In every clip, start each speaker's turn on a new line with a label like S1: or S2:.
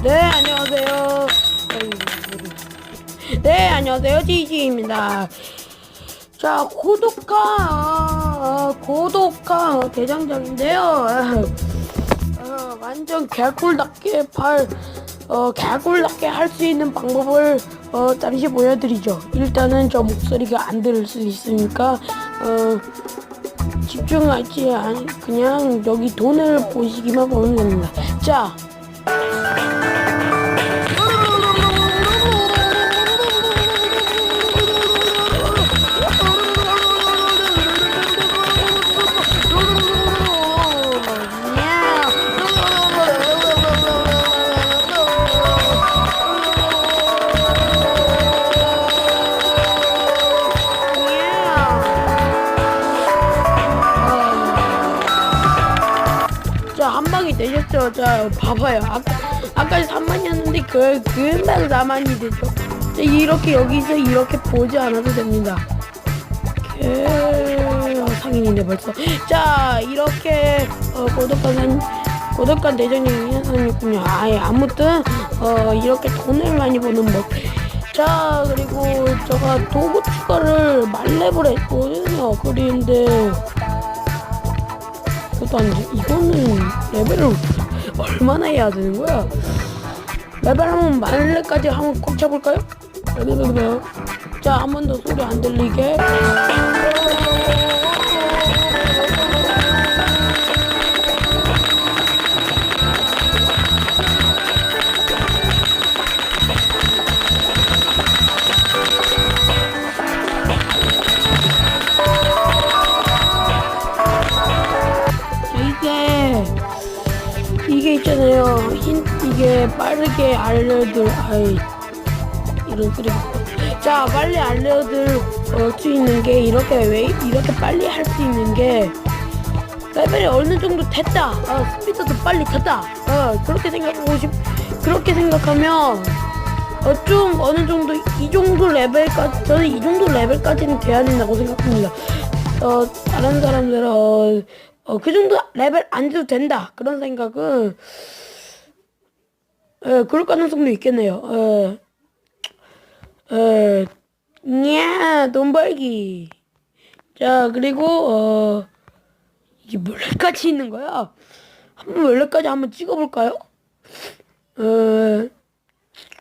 S1: 네, 안녕하세요. 네, 안녕하세요. 지지입니다. 자, 고독한 대장장인데요. 완전 개꿀답게 할 수 있는 방법을 잠시 보여드리죠. 일단은 저 목소리가 안 들을 수 있으니까 집중하지 않 그냥 여기 돈을 보시기만 보면 됩니다. 자. 자, 한 방이 되셨죠? 자, 봐봐요. 아까 3만이었는데 금방 4만이 되죠. 자, 이렇게 여기서 이렇게 보지 않아도 됩니다. 상인인데 벌써. 자, 이렇게 고독한 대장님이 현상이군요. 아무튼 이렇게 돈을 많이 버는 법. 자, 그리고 제가 도구 추가를 만렙을 했거든요. 그런데 이거는 레벨을 얼마나 해야 되는 거야? 레벨 한번 만렙까지 한번 꽉 차볼까요? 자, 한 번 더 소리 안 들리게. 이게 있잖아요. 이게 빠르게 이런 소리. 자, 빨리 알려줄 수 있는 게 이렇게 빨리 할 수 있는 게 레벨이 어느 정도 됐다. 스피드도 빨리 탔다. 그렇게 생각하면 좀 어느 정도 이 정도 레벨까지 저는 이 정도 레벨까지는 돼야 된다고 생각합니다. 다른 사람들은 그 정도 레벨 안 돼도 된다. 그런 생각은, 그럴 가능성도 있겠네요. 돈 벌기. 자, 그리고, 이게 몇 렙까지 있는 거야? 몇 렙까지 한번 찍어볼까요?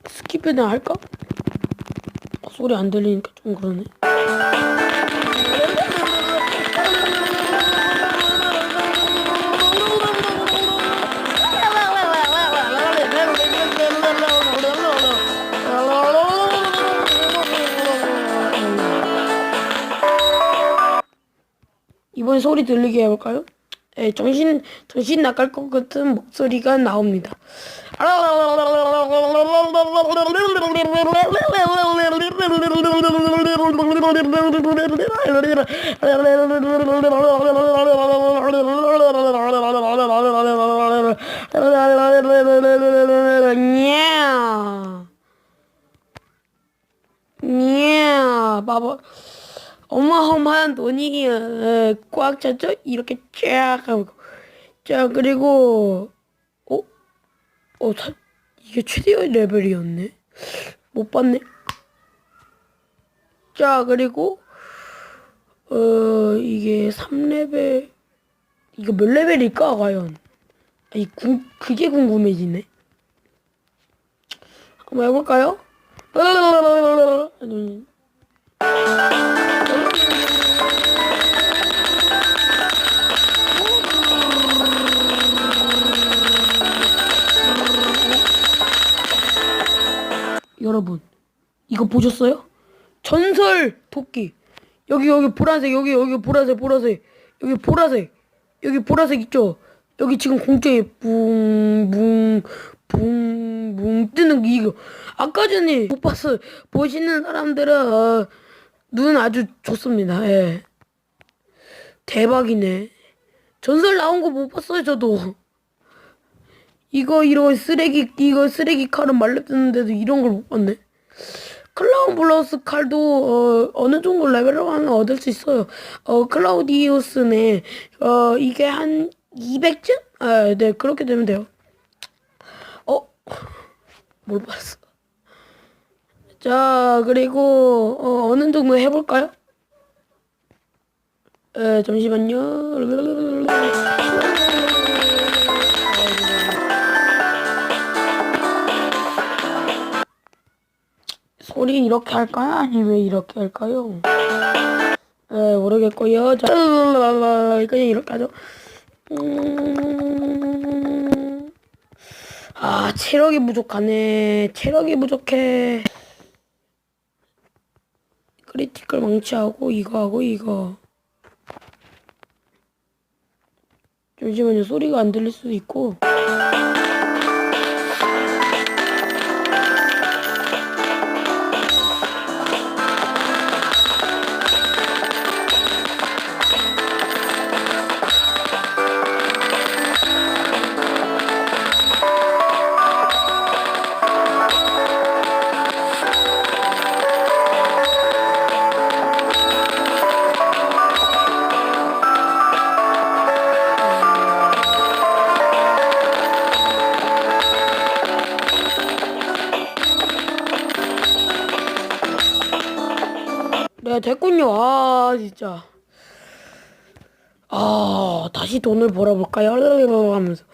S1: 스킵이나 할까? 소리 안 들리니까 좀 그러네. 이번 소리 들리게 해볼까요? 네, 정신 나갈 것 같은 목소리가 나옵니다. 봐봐. 어마어마한 돈이 꽉 찼죠? 이렇게 쫙 하고. 자, 그리고 이게 최대의 레벨이었네. 못 봤네. 자, 그리고 이게 3레벨. 이거 몇 레벨일까 과연? 그게 궁금해지네. 한번 해볼까요? 여러분, 이거 보셨어요? 전설 토끼. 여기 보라색, 여기 보라색. 여기 보라색 있죠? 여기 지금 공중에 붕붕 뜨는 이거. 아까 전에 못 봤어요. 보시는 사람들은 눈 아주 좋습니다. 예. 대박이네. 전설 나온 거 못 봤어요, 저도. 이거 쓰레기 칼은 말렙 뜨는데도 이런 걸 못 봤네. 클라운 블러스 칼도 어느 정도 레벨을 하면 얻을 수 있어요. 클라우디우스네. 이게 한 200점? 네, 그렇게 되면 돼요. 뭘 봤어? 자, 그리고 어느 정도 해볼까요? 잠시만요. 소리 이렇게 할까요? 아니면 이렇게 할까요? 모르겠고요. 자, 그냥 이렇게 하죠. 체력이 부족하네. 체력이 부족해. 크리티컬 망치하고 이거 하고 이거. 잠시만요. 소리가 안 들릴 수도 있고. 네, 됐군요. 진짜. 다시 돈을 벌어볼까요? 하면서.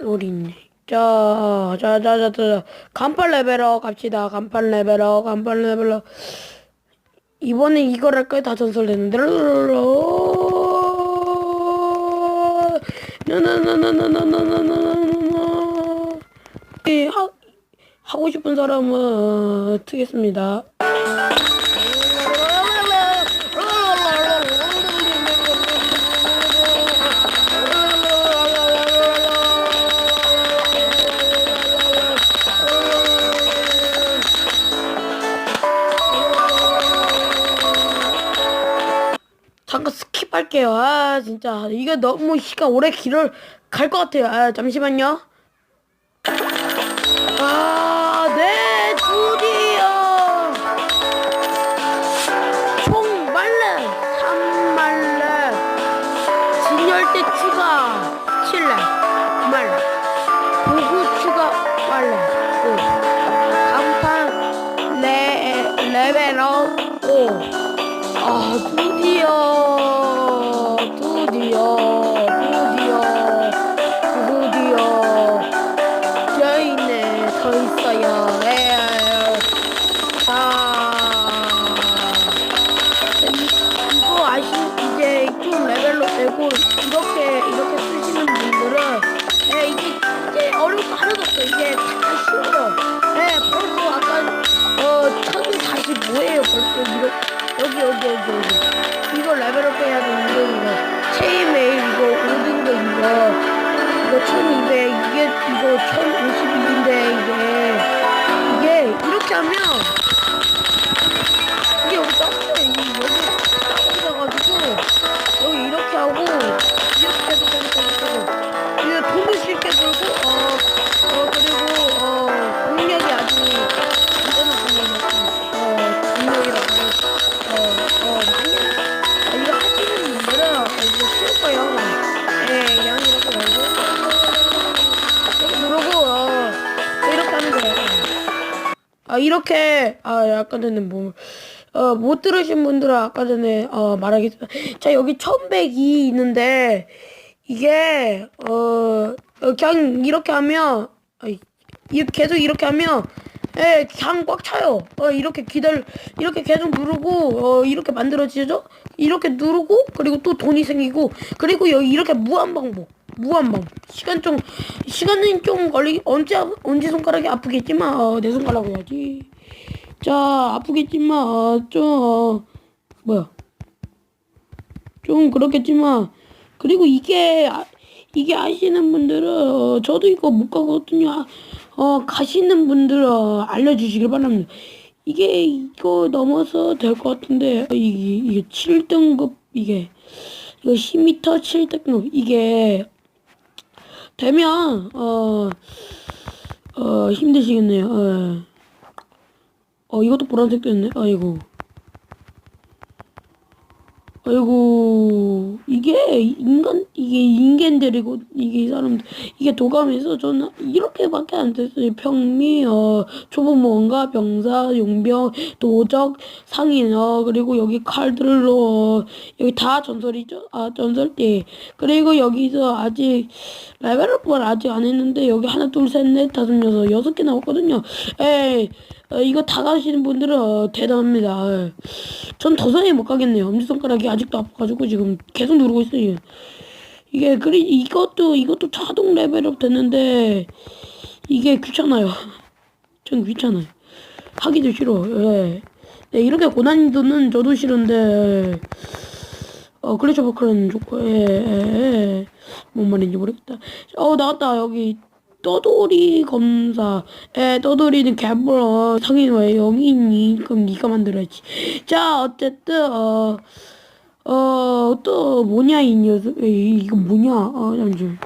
S1: 어디 있네. 자. 간판 레벨업 갑시다. 간판 레벨업. 이번엔 이걸 할까요? 다 전설됐는데. 하고 싶은 사람은 트겠습니다. 잠깐 스킵할게요. 진짜 이게 너무 시간 오래 갈 것 같아요. 잠시만요. 네, 드디어 총 말렙 3말렙 진열대 추가 7렙 9말렙 보구 추가 말렙 5 간판 레벨업 5 드디어 여인네 더 있어요. 이거 이제 좀 레벨로 되고 이렇게 쓰시는 분들은 이제 어려울 거 하나도 없어요. 이게 다 쉬워요. 벌써 아까 천이 다시 뭐예요? 벌써 여기 이거 레벨업 해야 되는데 이거 체인메일 이거 5등급 이거 1200 이거 1051인데 이게 이렇게 하면 이게 여기 떴어요. 여기 떴어가지고 여기 이렇게 하고 이렇게 해서 이게 돈을 쉽게 들고 그리고 공략이 아주 간단한 공략이라고 이거 하시는 분들은 이거 쉬울 거예요. 그냥 이렇게 누르고 이렇게 하면 돼요. 이렇게 아까 전에 못 들으신 분들은 아까 전에 말하겠습니다. 자, 여기 1100이 있는데 이게 그냥 이렇게 하면 계속 이렇게 하면 그냥 꽉 차요. 이렇게 계속 누르고 이렇게 만들어지죠? 이렇게 누르고 그리고 또 돈이 생기고 그리고 여기 이렇게 무한반복. 시간은 좀 언제 손가락이 아프겠지만 내 손가락 해야지. 자, 아프겠지만 좀 그렇겠지만 그리고 이게 아시는 분들은 저도 이거 못 가거든요. 가시는 분들은 알려주시길 바랍니다. 이거 넘어서 될 것 같은데 이게 7등급 이거 10m 7등급 이게 되면 힘드시겠네요. 이것도 보라색 됐네. 아이고. 아이고, 이게 인간들이고, 이게 사람들, 이게 도감에서 저는 이렇게밖에 안 됐어요. 평미, 초보모험가, 병사, 용병, 도적, 상인, 그리고 여기 칼들로, 여기 다 전설이죠? 아, 전설대. 그리고 여기서 아직, 레벨업을 아직 안 했는데, 여기 하나, 둘, 셋, 넷, 다섯, 여섯, 6개 나왔거든요. 에이, 이거 다 가시는 분들은, 대단합니다. 전 도서에 못 가겠네요. 엄지손가락이 아직도 아파가지고 지금 계속 누르고 있어요. 이게 이것도 자동 레벨업 됐는데 이게 귀찮아요. 전 귀찮아요. 하기도 싫어. 예. 네, 이렇게 고난이도는 저도 싫은데 클래시 오브 클랜 좋고 뭔 말인지 모르겠다. 나왔다. 여기 떠돌이 검사. 떠돌이는 개뿔 상인 왜 여기 있니? 그럼 네가 만들어야지. 자, 어쨌든 또 뭐냐 이 녀석. 이거 뭐냐? 잠시만.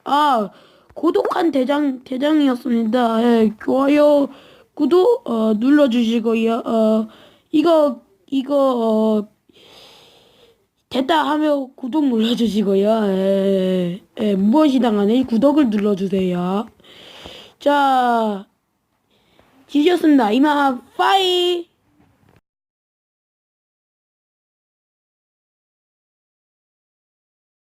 S1: 아, 고독한 대장이었습니다. 좋아요, 구독 눌러주시고요. 이거 됐다 하면 구독 눌러주시고요. 무엇이 당하네 구독을 눌러주세요. 자, 지셨습니다. 이만 빠이.